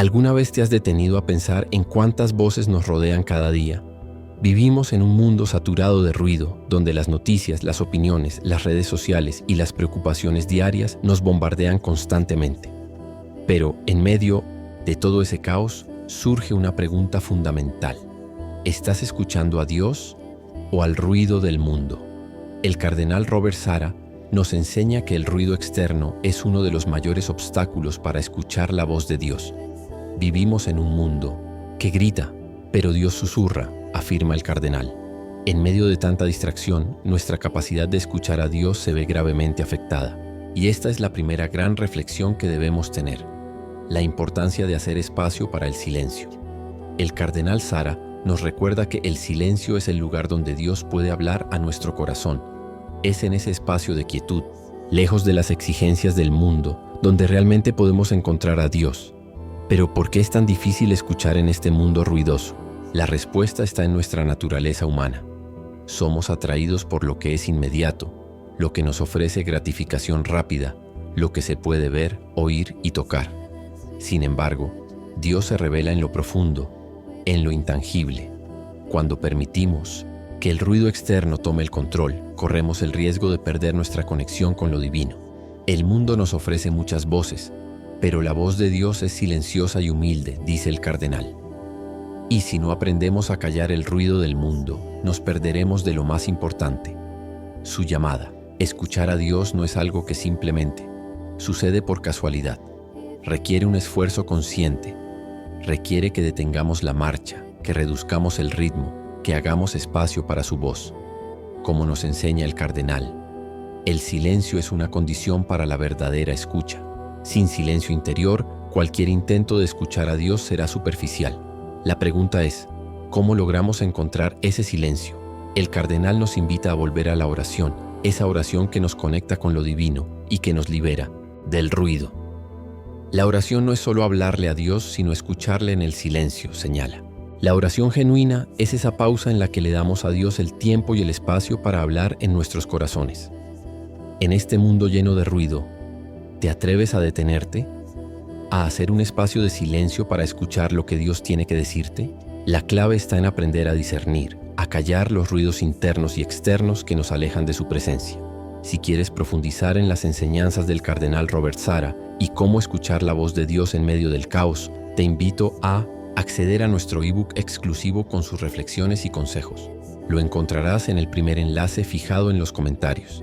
¿Alguna vez te has detenido a pensar en cuántas voces nos rodean cada día? Vivimos en un mundo saturado de ruido, donde las noticias, las opiniones, las redes sociales y las preocupaciones diarias nos bombardean constantemente. Pero en medio de todo ese caos surge una pregunta fundamental. ¿Estás escuchando a Dios o al ruido del mundo? El cardenal Robert Sarah nos enseña que el ruido externo es uno de los mayores obstáculos para escuchar la voz de Dios. Vivimos en un mundo que grita, pero Dios susurra, afirma el cardenal. En medio de tanta distracción, nuestra capacidad de escuchar a Dios se ve gravemente afectada. Y esta es la primera gran reflexión que debemos tener: la importancia de hacer espacio para el silencio. El cardenal Sarah nos recuerda que el silencio es el lugar donde Dios puede hablar a nuestro corazón. Es en ese espacio de quietud, lejos de las exigencias del mundo, donde realmente podemos encontrar a Dios. Pero ¿por qué es tan difícil escuchar en este mundo ruidoso? La respuesta está en nuestra naturaleza humana. Somos atraídos por lo que es inmediato, lo que nos ofrece gratificación rápida, lo que se puede ver, oír y tocar. Sin embargo, Dios se revela en lo profundo, en lo intangible. Cuando permitimos que el ruido externo tome el control, corremos el riesgo de perder nuestra conexión con lo divino. El mundo nos ofrece muchas voces, pero la voz de Dios es silenciosa y humilde, dice el cardenal. Y si no aprendemos a callar el ruido del mundo, nos perderemos de lo más importante: su llamada. Escuchar a Dios no es algo que simplemente sucede por casualidad. Requiere un esfuerzo consciente. Requiere que detengamos la marcha, que reduzcamos el ritmo, que hagamos espacio para su voz. Como nos enseña el cardenal, el silencio es una condición para la verdadera escucha. Sin silencio interior, cualquier intento de escuchar a Dios será superficial. La pregunta es, ¿cómo logramos encontrar ese silencio? El cardenal nos invita a volver a la oración, esa oración que nos conecta con lo divino y que nos libera del ruido. La oración no es solo hablarle a Dios, sino escucharle en el silencio, señala. La oración genuina es esa pausa en la que le damos a Dios el tiempo y el espacio para hablar en nuestros corazones. En este mundo lleno de ruido, ¿te atreves a detenerte? ¿A hacer un espacio de silencio para escuchar lo que Dios tiene que decirte? La clave está en aprender a discernir, a callar los ruidos internos y externos que nos alejan de su presencia. Si quieres profundizar en las enseñanzas del cardenal Robert Sarah y cómo escuchar la voz de Dios en medio del caos, te invito a acceder a nuestro ebook exclusivo con sus reflexiones y consejos. Lo encontrarás en el primer enlace fijado en los comentarios.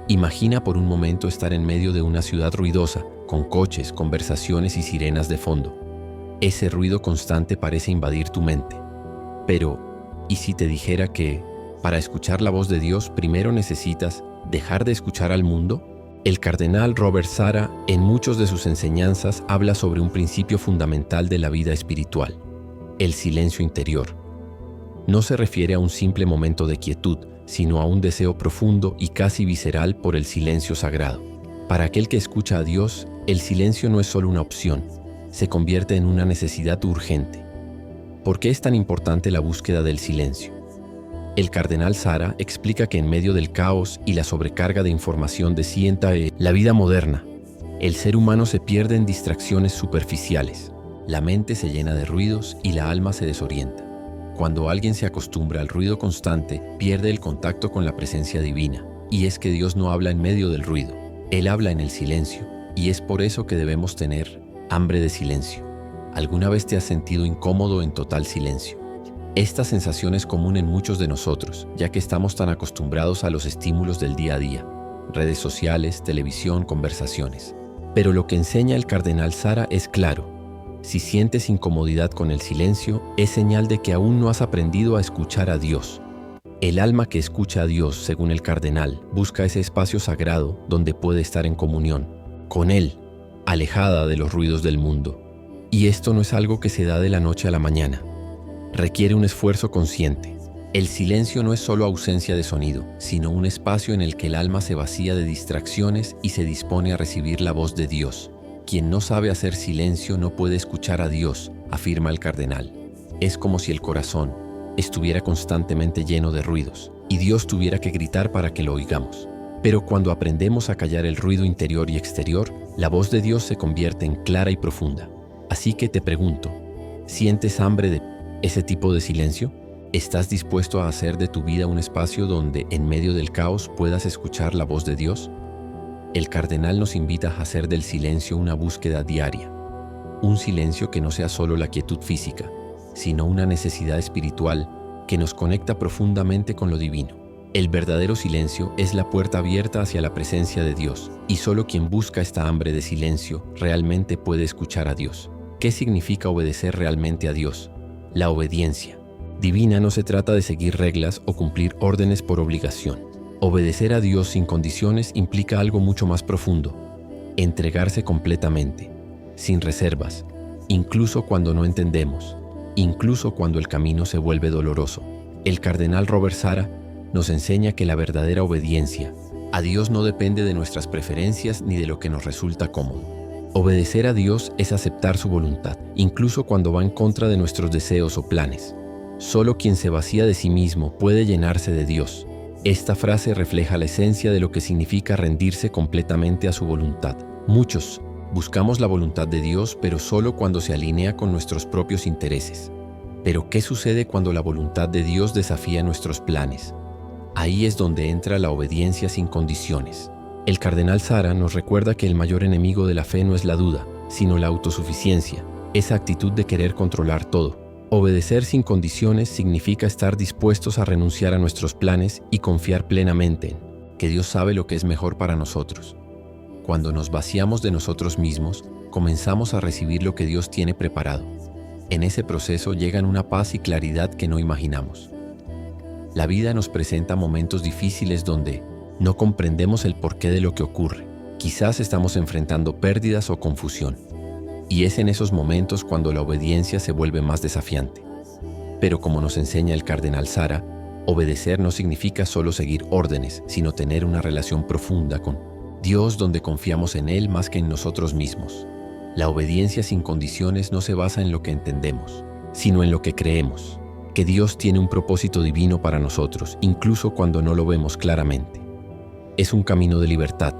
Imagina por un momento estar en medio de una ciudad ruidosa, con coches, conversaciones y sirenas de fondo. Ese ruido constante parece invadir tu mente. Pero, ¿y si te dijera que, para escuchar la voz de Dios, primero necesitas dejar de escuchar al mundo? El cardenal Robert Sarah, en muchas de sus enseñanzas, habla sobre un principio fundamental de la vida espiritual: el silencio interior. No se refiere a un simple momento de quietud, sino a un deseo profundo y casi visceral por el silencio sagrado. Para aquel que escucha a Dios, el silencio no es solo una opción, se convierte en una necesidad urgente. ¿Por qué es tan importante la búsqueda del silencio? El cardenal Sarah explica que en medio del caos y la sobrecarga de información de la vida moderna, el ser humano se pierde en distracciones superficiales. La mente se llena de ruidos y la alma se desorienta. Cuando alguien se acostumbra al ruido constante, pierde el contacto con la presencia divina. Y es que Dios no habla en medio del ruido, Él habla en el silencio. Y es por eso que debemos tener hambre de silencio. ¿Alguna vez te has sentido incómodo en total silencio? Esta sensación es común en muchos de nosotros, ya que estamos tan acostumbrados a los estímulos del día a día: redes sociales, televisión, conversaciones. Pero lo que enseña el cardenal Sarah es claro: si sientes incomodidad con el silencio, es señal de que aún no has aprendido a escuchar a Dios. El alma que escucha a Dios, según el cardenal, busca ese espacio sagrado donde puede estar en comunión con Él, alejada de los ruidos del mundo. Y esto no es algo que se da de la noche a la mañana. Requiere un esfuerzo consciente. El silencio no es solo ausencia de sonido, sino un espacio en el que el alma se vacía de distracciones y se dispone a recibir la voz de Dios. Quien no sabe hacer silencio no puede escuchar a Dios, afirma el cardenal. Es como si el corazón estuviera constantemente lleno de ruidos y Dios tuviera que gritar para que lo oigamos. Pero cuando aprendemos a callar el ruido interior y exterior, la voz de Dios se convierte en clara y profunda. Así que te pregunto, ¿sientes hambre de ese tipo de silencio? ¿Estás dispuesto a hacer de tu vida un espacio donde, en medio del caos, puedas escuchar la voz de Dios? El cardenal nos invita a hacer del silencio una búsqueda diaria. Un silencio que no sea solo la quietud física, sino una necesidad espiritual que nos conecta profundamente con lo divino. El verdadero silencio es la puerta abierta hacia la presencia de Dios, y solo quien busca esta hambre de silencio realmente puede escuchar a Dios. ¿Qué significa obedecer realmente a Dios? La obediencia divina no se trata de seguir reglas o cumplir órdenes por obligación. Obedecer a Dios sin condiciones implica algo mucho más profundo: entregarse completamente, sin reservas, incluso cuando no entendemos, incluso cuando el camino se vuelve doloroso. El cardenal Robert Sara nos enseña que la verdadera obediencia a Dios no depende de nuestras preferencias ni de lo que nos resulta cómodo. Obedecer a Dios es aceptar su voluntad, incluso cuando va en contra de nuestros deseos o planes. Solo quien se vacía de sí mismo puede llenarse de Dios. Esta frase refleja la esencia de lo que significa rendirse completamente a su voluntad. Muchos buscamos la voluntad de Dios, pero solo cuando se alinea con nuestros propios intereses. Pero ¿qué sucede cuando la voluntad de Dios desafía nuestros planes? Ahí es donde entra la obediencia sin condiciones. El cardenal Sara nos recuerda que el mayor enemigo de la fe no es la duda, sino la autosuficiencia, esa actitud de querer controlar todo. Obedecer sin condiciones significa estar dispuestos a renunciar a nuestros planes y confiar plenamente en que Dios sabe lo que es mejor para nosotros. Cuando nos vaciamos de nosotros mismos, comenzamos a recibir lo que Dios tiene preparado. En ese proceso llegan una paz y claridad que no imaginamos. La vida nos presenta momentos difíciles donde no comprendemos el porqué de lo que ocurre. Quizás estamos enfrentando pérdidas o confusión. Y es en esos momentos cuando la obediencia se vuelve más desafiante. Pero como nos enseña el cardenal Sara, obedecer no significa solo seguir órdenes, sino tener una relación profunda con Dios donde confiamos en Él más que en nosotros mismos. La obediencia sin condiciones no se basa en lo que entendemos, sino en lo que creemos, que Dios tiene un propósito divino para nosotros, incluso cuando no lo vemos claramente. Es un camino de libertad,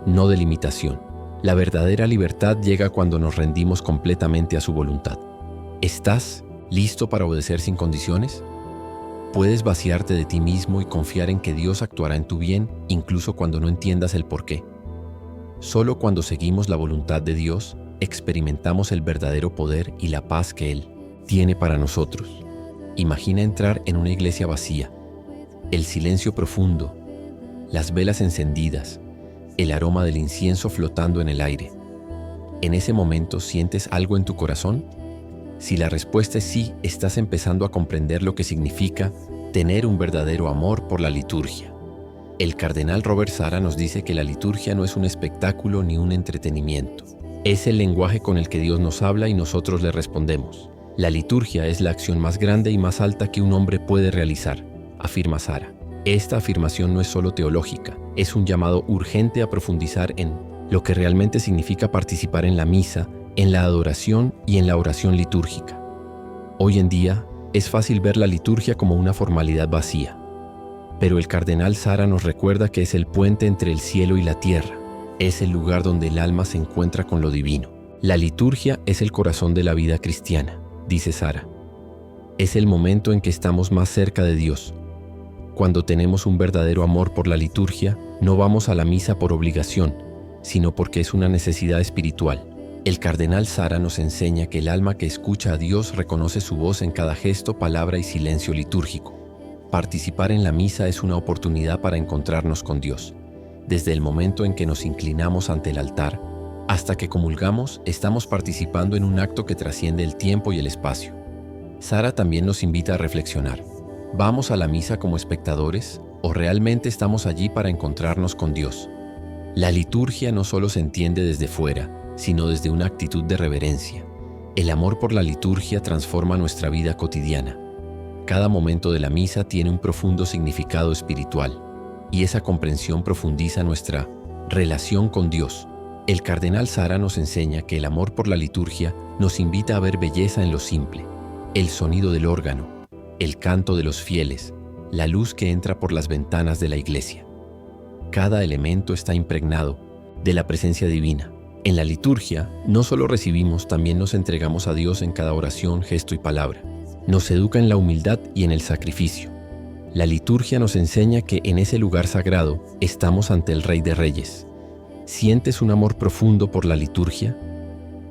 no de limitación. La verdadera libertad llega cuando nos rendimos completamente a su voluntad. ¿Estás listo para obedecer sin condiciones? Puedes vaciarte de ti mismo y confiar en que Dios actuará en tu bien, incluso cuando no entiendas el porqué. Solo cuando seguimos la voluntad de Dios, experimentamos el verdadero poder y la paz que Él tiene para nosotros. Imagina entrar en una iglesia vacía, el silencio profundo, las velas encendidas, el aroma del incienso flotando en el aire. ¿En ese momento sientes algo en tu corazón? Si la respuesta es sí, estás empezando a comprender lo que significa tener un verdadero amor por la liturgia. El cardenal Robert Sara nos dice que la liturgia no es un espectáculo ni un entretenimiento. Es el lenguaje con el que Dios nos habla y nosotros le respondemos. La liturgia es la acción más grande y más alta que un hombre puede realizar, afirma Sara. Esta afirmación no es solo teológica, es un llamado urgente a profundizar en lo que realmente significa participar en la misa, en la adoración y en la oración litúrgica. Hoy en día, es fácil ver la liturgia como una formalidad vacía, pero el cardenal Sara nos recuerda que es el puente entre el cielo y la tierra, es el lugar donde el alma se encuentra con lo divino. La liturgia es el corazón de la vida cristiana, dice Sara. Es el momento en que estamos más cerca de Dios. Cuando tenemos un verdadero amor por la liturgia, no vamos a la misa por obligación, sino porque es una necesidad espiritual. El cardenal Sara nos enseña que el alma que escucha a Dios reconoce su voz en cada gesto, palabra y silencio litúrgico. Participar en la misa es una oportunidad para encontrarnos con Dios. Desde el momento en que nos inclinamos ante el altar, hasta que comulgamos, estamos participando en un acto que trasciende el tiempo y el espacio. Sara también nos invita a reflexionar. ¿Vamos a la misa como espectadores o realmente estamos allí para encontrarnos con Dios? La liturgia no solo se entiende desde fuera, sino desde una actitud de reverencia. El amor por la liturgia transforma nuestra vida cotidiana. Cada momento de la misa tiene un profundo significado espiritual, y esa comprensión profundiza nuestra relación con Dios. El cardenal Sara nos enseña que el amor por la liturgia nos invita a ver belleza en lo simple, el sonido del órgano, el canto de los fieles, la luz que entra por las ventanas de la iglesia. Cada elemento está impregnado de la presencia divina. En la liturgia, no solo recibimos, también nos entregamos a Dios en cada oración, gesto y palabra. Nos educa en la humildad y en el sacrificio. La liturgia nos enseña que en ese lugar sagrado estamos ante el Rey de Reyes. ¿Sientes un amor profundo por la liturgia?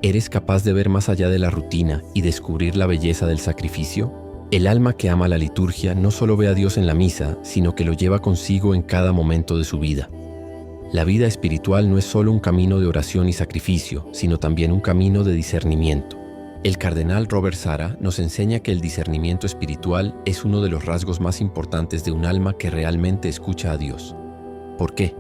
¿Eres capaz de ver más allá de la rutina y descubrir la belleza del sacrificio? El alma que ama la liturgia no solo ve a Dios en la misa, sino que lo lleva consigo en cada momento de su vida. La vida espiritual no es solo un camino de oración y sacrificio, sino también un camino de discernimiento. El cardenal Robert Sarah nos enseña que el discernimiento espiritual es uno de los rasgos más importantes de un alma que realmente escucha a Dios. ¿Por qué?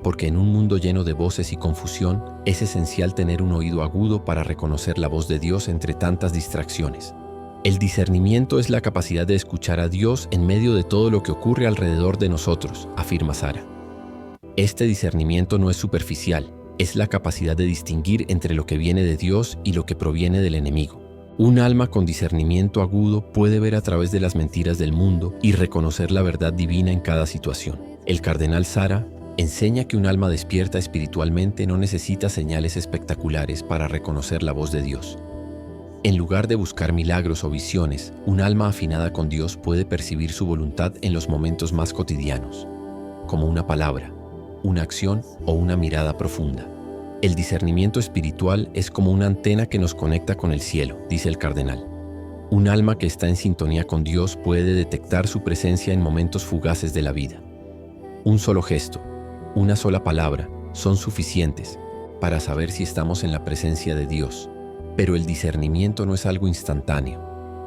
Porque en un mundo lleno de voces y confusión, es esencial tener un oído agudo para reconocer la voz de Dios entre tantas distracciones. El discernimiento es la capacidad de escuchar a Dios en medio de todo lo que ocurre alrededor de nosotros, afirma Sarah. Este discernimiento no es superficial, es la capacidad de distinguir entre lo que viene de Dios y lo que proviene del enemigo. Un alma con discernimiento agudo puede ver a través de las mentiras del mundo y reconocer la verdad divina en cada situación. El cardenal Sarah enseña que un alma despierta espiritualmente no necesita señales espectaculares para reconocer la voz de Dios. En lugar de buscar milagros o visiones, un alma afinada con Dios puede percibir su voluntad en los momentos más cotidianos, como una palabra, una acción o una mirada profunda. El discernimiento espiritual es como una antena que nos conecta con el cielo, dice el cardenal. Un alma que está en sintonía con Dios puede detectar su presencia en momentos fugaces de la vida. Un solo gesto, una sola palabra, son suficientes para saber si estamos en la presencia de Dios. Pero el discernimiento no es algo instantáneo.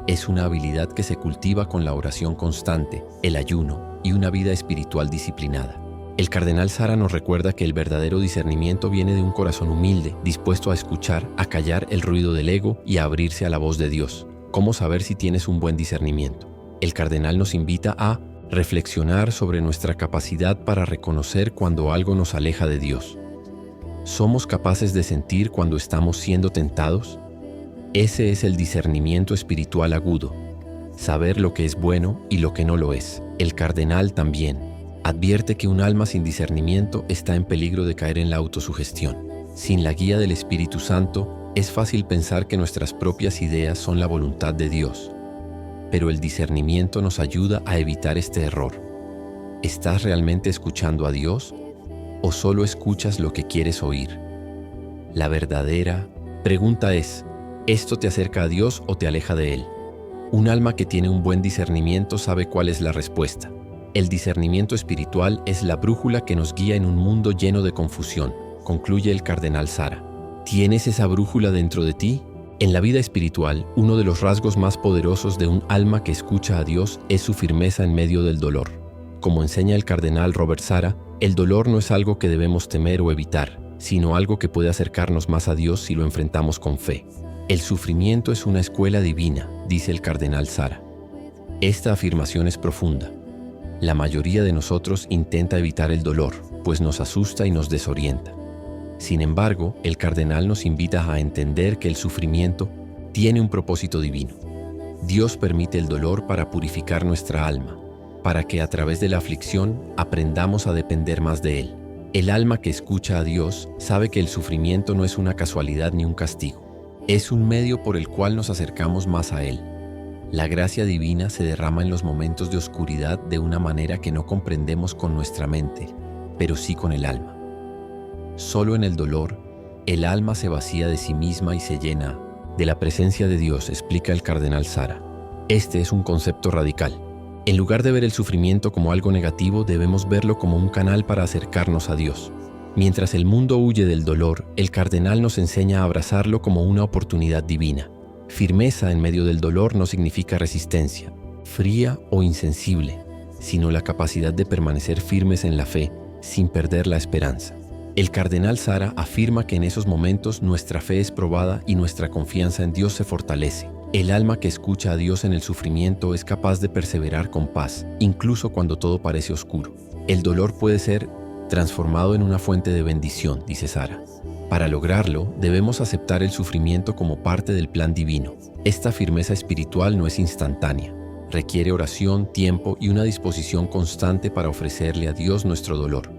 Es una habilidad que se cultiva con la oración constante, el ayuno y una vida espiritual disciplinada. El cardenal Sarah nos recuerda que el verdadero discernimiento viene de un corazón humilde, dispuesto a escuchar, a callar el ruido del ego y a abrirse a la voz de Dios. ¿Cómo saber si tienes un buen discernimiento? El cardenal nos invita a reflexionar sobre nuestra capacidad para reconocer cuando algo nos aleja de Dios. ¿Somos capaces de sentir cuando estamos siendo tentados? Ese es el discernimiento espiritual agudo. Saber lo que es bueno y lo que no lo es. El cardenal también advierte que un alma sin discernimiento está en peligro de caer en la autosugestión. Sin la guía del Espíritu Santo, es fácil pensar que nuestras propias ideas son la voluntad de Dios. Pero el discernimiento nos ayuda a evitar este error. ¿Estás realmente escuchando a Dios o solo escuchas lo que quieres oír? La verdadera pregunta es, ¿esto te acerca a Dios o te aleja de Él? Un alma que tiene un buen discernimiento sabe cuál es la respuesta. El discernimiento espiritual es la brújula que nos guía en un mundo lleno de confusión, concluye el cardenal Sarah. ¿Tienes esa brújula dentro de ti? En la vida espiritual, uno de los rasgos más poderosos de un alma que escucha a Dios es su firmeza en medio del dolor. Como enseña el cardenal Robert Sarah, el dolor no es algo que debemos temer o evitar, sino algo que puede acercarnos más a Dios si lo enfrentamos con fe. El sufrimiento es una escuela divina, dice el cardenal Sarah. Esta afirmación es profunda. La mayoría de nosotros intenta evitar el dolor, pues nos asusta y nos desorienta. Sin embargo, el cardenal nos invita a entender que el sufrimiento tiene un propósito divino. Dios permite el dolor para purificar nuestra alma, para que a través de la aflicción aprendamos a depender más de Él. El alma que escucha a Dios sabe que el sufrimiento no es una casualidad ni un castigo. Es un medio por el cual nos acercamos más a Él. La gracia divina se derrama en los momentos de oscuridad de una manera que no comprendemos con nuestra mente, pero sí con el alma. Solo en el dolor, el alma se vacía de sí misma y se llena de la presencia de Dios, explica el cardenal Sarah. Este es un concepto radical. En lugar de ver el sufrimiento como algo negativo, debemos verlo como un canal para acercarnos a Dios. Mientras el mundo huye del dolor, el cardenal nos enseña a abrazarlo como una oportunidad divina. Firmeza en medio del dolor no significa resistencia, fría o insensible, sino la capacidad de permanecer firmes en la fe, sin perder la esperanza. El cardenal Sarah afirma que en esos momentos nuestra fe es probada y nuestra confianza en Dios se fortalece. El alma que escucha a Dios en el sufrimiento es capaz de perseverar con paz, incluso cuando todo parece oscuro. El dolor puede ser transformado en una fuente de bendición, dice Sarah. Para lograrlo, debemos aceptar el sufrimiento como parte del plan divino. Esta firmeza espiritual no es instantánea. Requiere oración, tiempo y una disposición constante para ofrecerle a Dios nuestro dolor.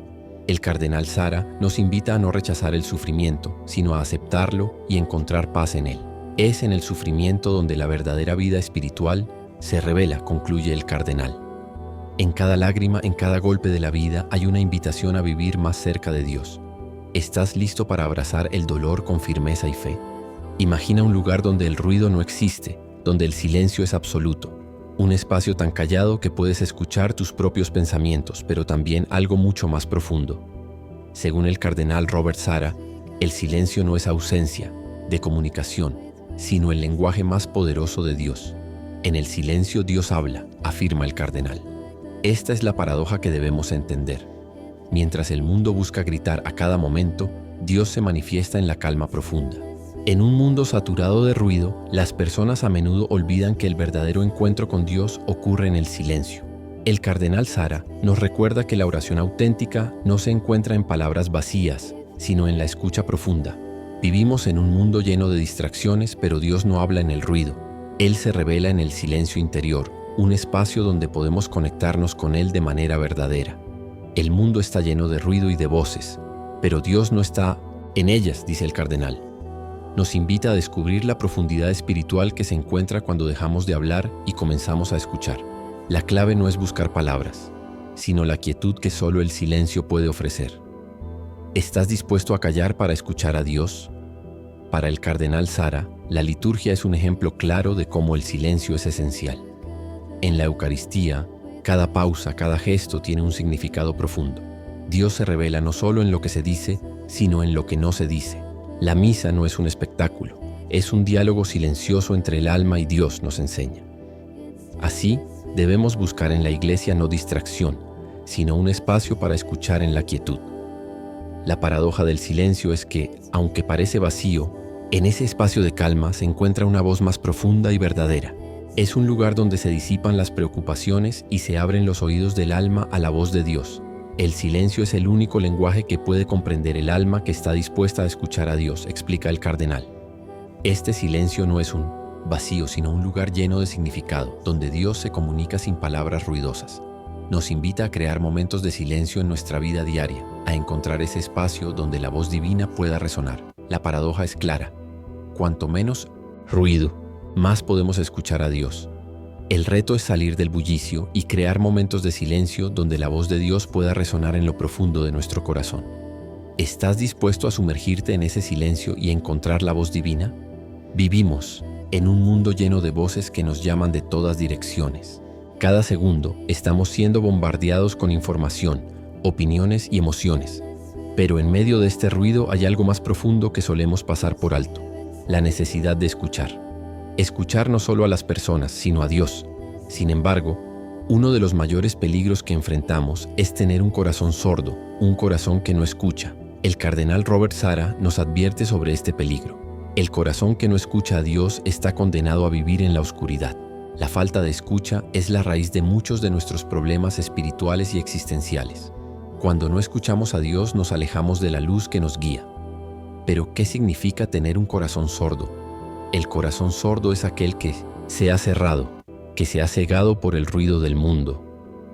El cardenal Sara nos invita a no rechazar el sufrimiento, sino a aceptarlo y encontrar paz en él. Es en el sufrimiento donde la verdadera vida espiritual se revela, concluye el cardenal. En cada lágrima, en cada golpe de la vida, hay una invitación a vivir más cerca de Dios. ¿Estás listo para abrazar el dolor con firmeza y fe? Imagina un lugar donde el ruido no existe, donde el silencio es absoluto. Un espacio tan callado que puedes escuchar tus propios pensamientos, pero también algo mucho más profundo. Según el cardenal Robert Sara, el silencio no es ausencia de comunicación, sino el lenguaje más poderoso de Dios. En el silencio Dios habla, afirma el cardenal. Esta es la paradoja que debemos entender. Mientras el mundo busca gritar a cada momento, Dios se manifiesta en la calma profunda. En un mundo saturado de ruido, las personas a menudo olvidan que el verdadero encuentro con Dios ocurre en el silencio. El cardenal Sara nos recuerda que la oración auténtica no se encuentra en palabras vacías, sino en la escucha profunda. Vivimos en un mundo lleno de distracciones, pero Dios no habla en el ruido. Él se revela en el silencio interior, un espacio donde podemos conectarnos con Él de manera verdadera. El mundo está lleno de ruido y de voces, pero Dios no está en ellas, dice el cardenal. Nos invita a descubrir la profundidad espiritual que se encuentra cuando dejamos de hablar y comenzamos a escuchar. La clave no es buscar palabras, sino la quietud que solo el silencio puede ofrecer. ¿Estás dispuesto a callar para escuchar a Dios? Para el cardenal Sara, la liturgia es un ejemplo claro de cómo el silencio es esencial. En la Eucaristía, cada pausa, cada gesto tiene un significado profundo. Dios se revela no solo en lo que se dice, sino en lo que no se dice. La misa no es un espectáculo, es un diálogo silencioso entre el alma y Dios, nos enseña. Así, debemos buscar en la iglesia no distracción, sino un espacio para escuchar en la quietud. La paradoja del silencio es que, aunque parece vacío, en ese espacio de calma se encuentra una voz más profunda y verdadera. Es un lugar donde se disipan las preocupaciones y se abren los oídos del alma a la voz de Dios. El silencio es el único lenguaje que puede comprender el alma que está dispuesta a escuchar a Dios, explica el cardenal. Este silencio no es un vacío, sino un lugar lleno de significado, donde Dios se comunica sin palabras ruidosas. Nos invita a crear momentos de silencio en nuestra vida diaria, a encontrar ese espacio donde la voz divina pueda resonar. La paradoja es clara. Cuanto menos ruido, más podemos escuchar a Dios. El reto es salir del bullicio y crear momentos de silencio donde la voz de Dios pueda resonar en lo profundo de nuestro corazón. ¿Estás dispuesto a sumergirte en ese silencio y encontrar la voz divina? Vivimos en un mundo lleno de voces que nos llaman de todas direcciones. Cada segundo estamos siendo bombardeados con información, opiniones y emociones. Pero en medio de este ruido hay algo más profundo que solemos pasar por alto: la necesidad de escuchar. Escuchar no solo a las personas, sino a Dios. Sin embargo, uno de los mayores peligros que enfrentamos es tener un corazón sordo, un corazón que no escucha. El cardenal Robert Sara nos advierte sobre este peligro. El corazón que no escucha a Dios está condenado a vivir en la oscuridad. La falta de escucha es la raíz de muchos de nuestros problemas espirituales y existenciales. Cuando no escuchamos a Dios, nos alejamos de la luz que nos guía. Pero, ¿qué significa tener un corazón sordo? El corazón sordo es aquel que se ha cerrado, que se ha cegado por el ruido del mundo.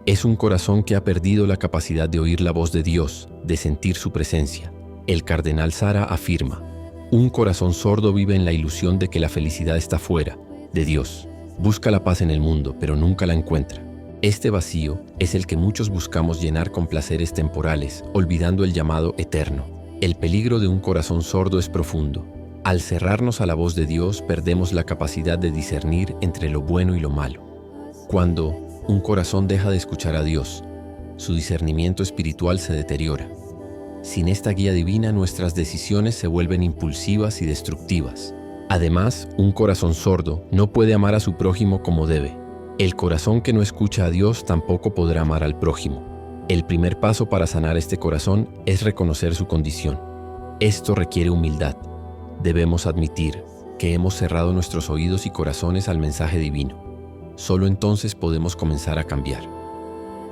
Es un corazón que ha perdido la capacidad de oír la voz de Dios, de sentir su presencia. El cardenal Sara afirma: un corazón sordo vive en la ilusión de que la felicidad está fuera de Dios. Busca la paz en el mundo, pero nunca la encuentra. Este vacío es el que muchos buscamos llenar con placeres temporales, olvidando el llamado eterno. El peligro de un corazón sordo es profundo. Al cerrarnos a la voz de Dios, perdemos la capacidad de discernir entre lo bueno y lo malo. Cuando un corazón deja de escuchar a Dios, su discernimiento espiritual se deteriora. Sin esta guía divina, nuestras decisiones se vuelven impulsivas y destructivas. Además, un corazón sordo no puede amar a su prójimo como debe. El corazón que no escucha a Dios tampoco podrá amar al prójimo. El primer paso para sanar este corazón es reconocer su condición. Esto requiere humildad. Debemos admitir que hemos cerrado nuestros oídos y corazones al mensaje divino. Solo entonces podemos comenzar a cambiar.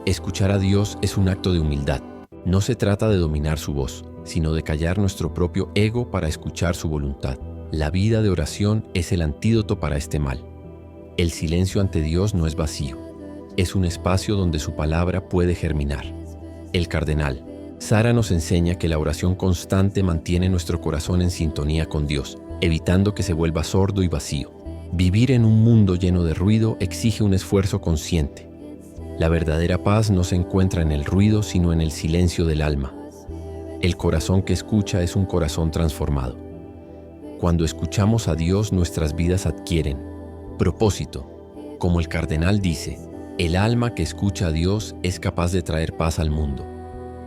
Escuchar a Dios es un acto de humildad. No se trata de dominar su voz, sino de callar nuestro propio ego para escuchar su voluntad. La vida de oración es el antídoto para este mal. El silencio ante Dios no es vacío. Es un espacio donde su palabra puede germinar. El cardenal Sara nos enseña que la oración constante mantiene nuestro corazón en sintonía con Dios, evitando que se vuelva sordo y vacío. Vivir en un mundo lleno de ruido exige un esfuerzo consciente. La verdadera paz no se encuentra en el ruido, sino en el silencio del alma. El corazón que escucha es un corazón transformado. Cuando escuchamos a Dios, nuestras vidas adquieren propósito. Como el cardenal dice, el alma que escucha a Dios es capaz de traer paz al mundo.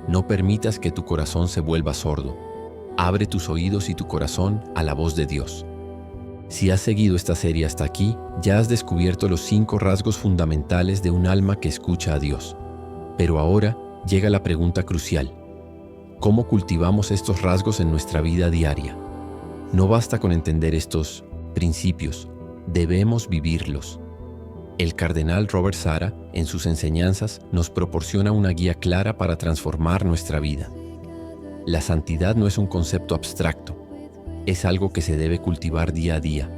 No permitas que tu corazón se vuelva sordo. Abre tus oídos y tu corazón a la voz de Dios. Si has seguido esta serie hasta aquí, ya has descubierto los 5 rasgos fundamentales de un alma que escucha a Dios. Pero ahora llega la pregunta crucial. ¿Cómo cultivamos estos rasgos en nuestra vida diaria? No basta con entender estos principios, debemos vivirlos. El cardenal Robert Sara, en sus enseñanzas, nos proporciona una guía clara para transformar nuestra vida. La santidad no es un concepto abstracto, es algo que se debe cultivar día a día,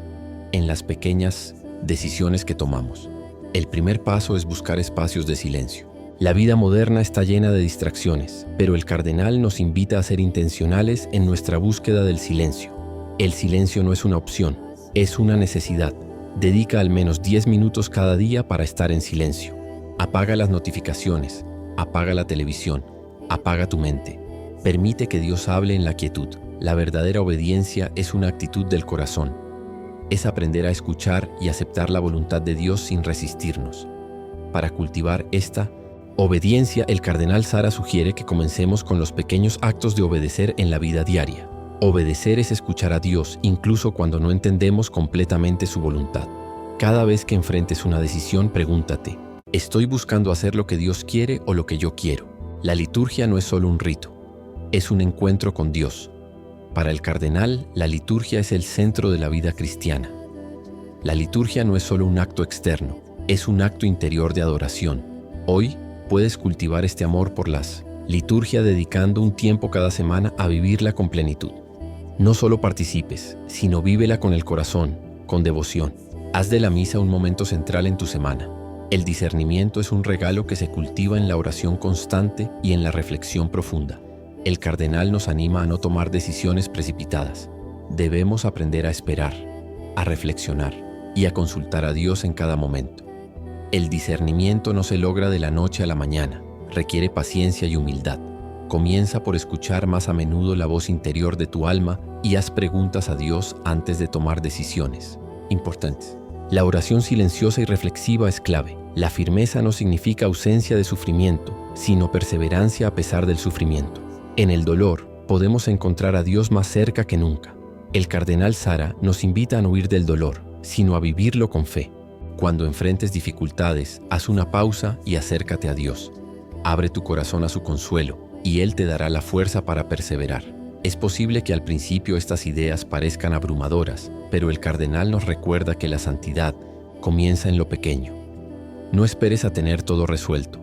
en las pequeñas decisiones que tomamos. El primer paso es buscar espacios de silencio. La vida moderna está llena de distracciones, pero el cardenal nos invita a ser intencionales en nuestra búsqueda del silencio. El silencio no es una opción, es una necesidad. Dedica al menos 10 minutos cada día para estar en silencio. Apaga las notificaciones, apaga la televisión, apaga tu mente. Permite que Dios hable en la quietud. La verdadera obediencia es una actitud del corazón. Es aprender a escuchar y aceptar la voluntad de Dios sin resistirnos. Para cultivar esta obediencia, el cardenal Sara sugiere que comencemos con los pequeños actos de obedecer en la vida diaria. Obedecer es escuchar a Dios, incluso cuando no entendemos completamente su voluntad. Cada vez que enfrentes una decisión, pregúntate, ¿estoy buscando hacer lo que Dios quiere o lo que yo quiero? La liturgia no es solo un rito, es un encuentro con Dios. Para el cardenal, la liturgia es el centro de la vida cristiana. La liturgia no es solo un acto externo, es un acto interior de adoración. Hoy puedes cultivar este amor por las liturgia dedicando un tiempo cada semana a vivirla con plenitud. No solo participes, sino vívela con el corazón, con devoción. Haz de la misa un momento central en tu semana. El discernimiento es un regalo que se cultiva en la oración constante y en la reflexión profunda. El cardenal nos anima a no tomar decisiones precipitadas. Debemos aprender a esperar, a reflexionar y a consultar a Dios en cada momento. El discernimiento no se logra de la noche a la mañana, requiere paciencia y humildad. Comienza por escuchar más a menudo la voz interior de tu alma y haz preguntas a Dios antes de tomar decisiones importantes. La oración silenciosa y reflexiva es clave. La firmeza no significa ausencia de sufrimiento, sino perseverancia a pesar del sufrimiento. En el dolor, podemos encontrar a Dios más cerca que nunca. El cardenal Sara nos invita a no huir del dolor, sino a vivirlo con fe. Cuando enfrentes dificultades, haz una pausa y acércate a Dios. Abre tu corazón a su consuelo, y Él te dará la fuerza para perseverar. Es posible que al principio estas ideas parezcan abrumadoras, pero el cardenal nos recuerda que la santidad comienza en lo pequeño. No esperes a tener todo resuelto.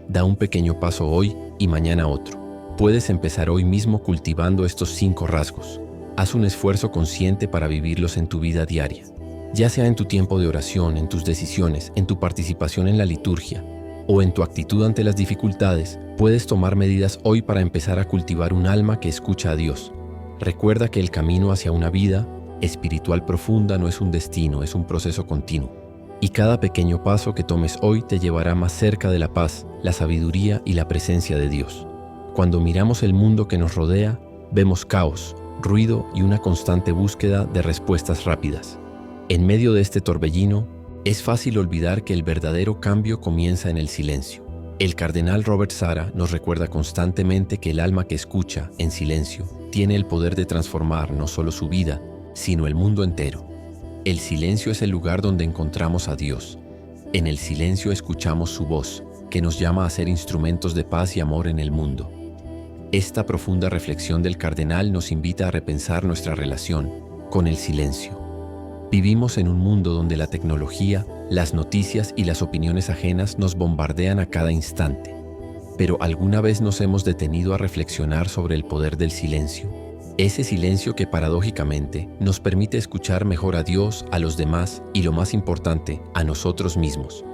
Da un pequeño paso hoy y mañana otro. Puedes empezar hoy mismo cultivando estos 5 rasgos. Haz un esfuerzo consciente para vivirlos en tu vida diaria. Ya sea en tu tiempo de oración, en tus decisiones, en tu participación en la liturgia, o en tu actitud ante las dificultades, puedes tomar medidas hoy para empezar a cultivar un alma que escucha a Dios. Recuerda que el camino hacia una vida espiritual profunda no es un destino, es un proceso continuo. Y cada pequeño paso que tomes hoy te llevará más cerca de la paz, la sabiduría y la presencia de Dios. Cuando miramos el mundo que nos rodea, vemos caos, ruido y una constante búsqueda de respuestas rápidas. En medio de este torbellino, es fácil olvidar que el verdadero cambio comienza en el silencio. El cardenal Robert Sara nos recuerda constantemente que el alma que escucha en silencio tiene el poder de transformar no solo su vida, sino el mundo entero. El silencio es el lugar donde encontramos a Dios. En el silencio escuchamos su voz, que nos llama a ser instrumentos de paz y amor en el mundo. Esta profunda reflexión del cardenal nos invita a repensar nuestra relación con el silencio. Vivimos en un mundo donde la tecnología, las noticias y las opiniones ajenas nos bombardean a cada instante. Pero ¿alguna vez nos hemos detenido a reflexionar sobre el poder del silencio? Ese silencio que paradójicamente nos permite escuchar mejor a Dios, a los demás y, lo más importante, a nosotros mismos.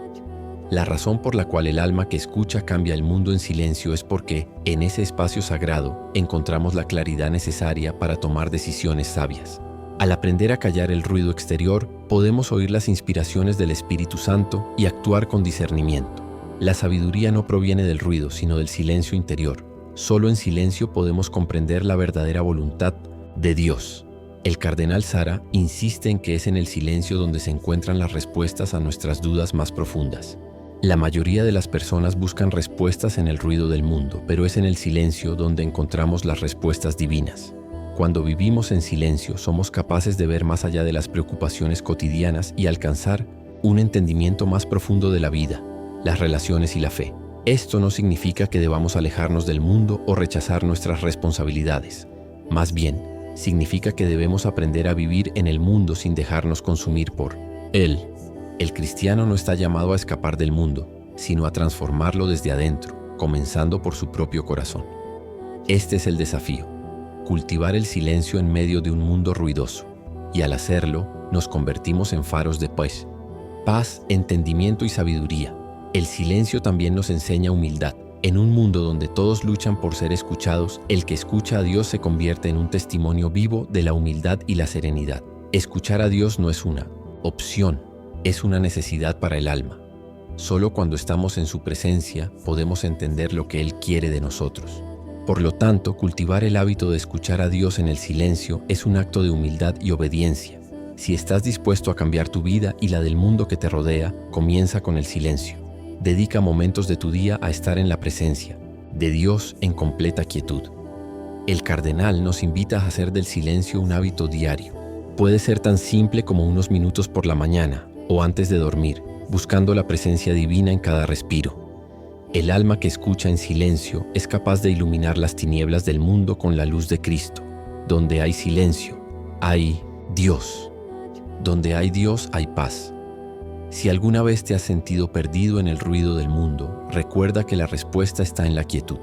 La razón por la cual el alma que escucha cambia el mundo en silencio es porque, en ese espacio sagrado, encontramos la claridad necesaria para tomar decisiones sabias. Al aprender a callar el ruido exterior, podemos oír las inspiraciones del Espíritu Santo y actuar con discernimiento. La sabiduría no proviene del ruido, sino del silencio interior. Solo en silencio podemos comprender la verdadera voluntad de Dios. El cardenal Sara insiste en que es en el silencio donde se encuentran las respuestas a nuestras dudas más profundas. La mayoría de las personas buscan respuestas en el ruido del mundo, pero es en el silencio donde encontramos las respuestas divinas. Cuando vivimos en silencio, somos capaces de ver más allá de las preocupaciones cotidianas y alcanzar un entendimiento más profundo de la vida, las relaciones y la fe. Esto no significa que debamos alejarnos del mundo o rechazar nuestras responsabilidades. Más bien, significa que debemos aprender a vivir en el mundo sin dejarnos consumir por él. El cristiano no está llamado a escapar del mundo, sino a transformarlo desde adentro, comenzando por su propio corazón. Este es el desafío: cultivar el silencio en medio de un mundo ruidoso, y al hacerlo, nos convertimos en faros de paz, entendimiento y sabiduría. El silencio también nos enseña humildad. En un mundo donde todos luchan por ser escuchados, el que escucha a Dios se convierte en un testimonio vivo de la humildad y la serenidad. Escuchar a Dios no es una opción, es una necesidad para el alma. Solo cuando estamos en su presencia podemos entender lo que Él quiere de nosotros. Por lo tanto, cultivar el hábito de escuchar a Dios en el silencio es un acto de humildad y obediencia. Si estás dispuesto a cambiar tu vida y la del mundo que te rodea, comienza con el silencio. Dedica momentos de tu día a estar en la presencia de Dios en completa quietud. El cardenal nos invita a hacer del silencio un hábito diario. Puede ser tan simple como unos minutos por la mañana o antes de dormir, buscando la presencia divina en cada respiro. El alma que escucha en silencio es capaz de iluminar las tinieblas del mundo con la luz de Cristo. Donde hay silencio, hay Dios. Donde hay Dios, hay paz. Si alguna vez te has sentido perdido en el ruido del mundo, recuerda que la respuesta está en la quietud.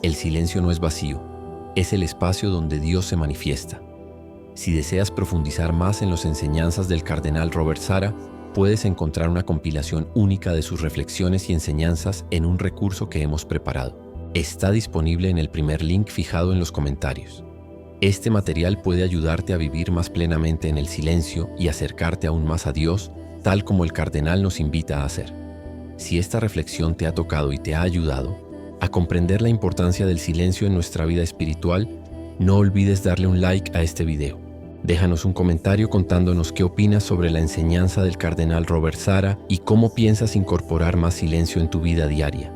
El silencio no es vacío, es el espacio donde Dios se manifiesta. Si deseas profundizar más en las enseñanzas del cardenal Robert Sara, puedes encontrar una compilación única de sus reflexiones y enseñanzas en un recurso que hemos preparado. Está disponible en el primer link fijado en los comentarios. Este material puede ayudarte a vivir más plenamente en el silencio y acercarte aún más a Dios, tal como el cardenal nos invita a hacer. Si esta reflexión te ha tocado y te ha ayudado a comprender la importancia del silencio en nuestra vida espiritual, no olvides darle un like a este video. Déjanos un comentario contándonos qué opinas sobre la enseñanza del cardenal Robert Sara y cómo piensas incorporar más silencio en tu vida diaria.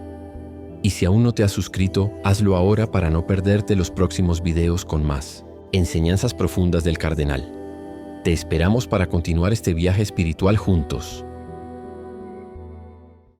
Y si aún no te has suscrito, hazlo ahora para no perderte los próximos videos con más enseñanzas profundas del cardenal. Te esperamos para continuar este viaje espiritual juntos.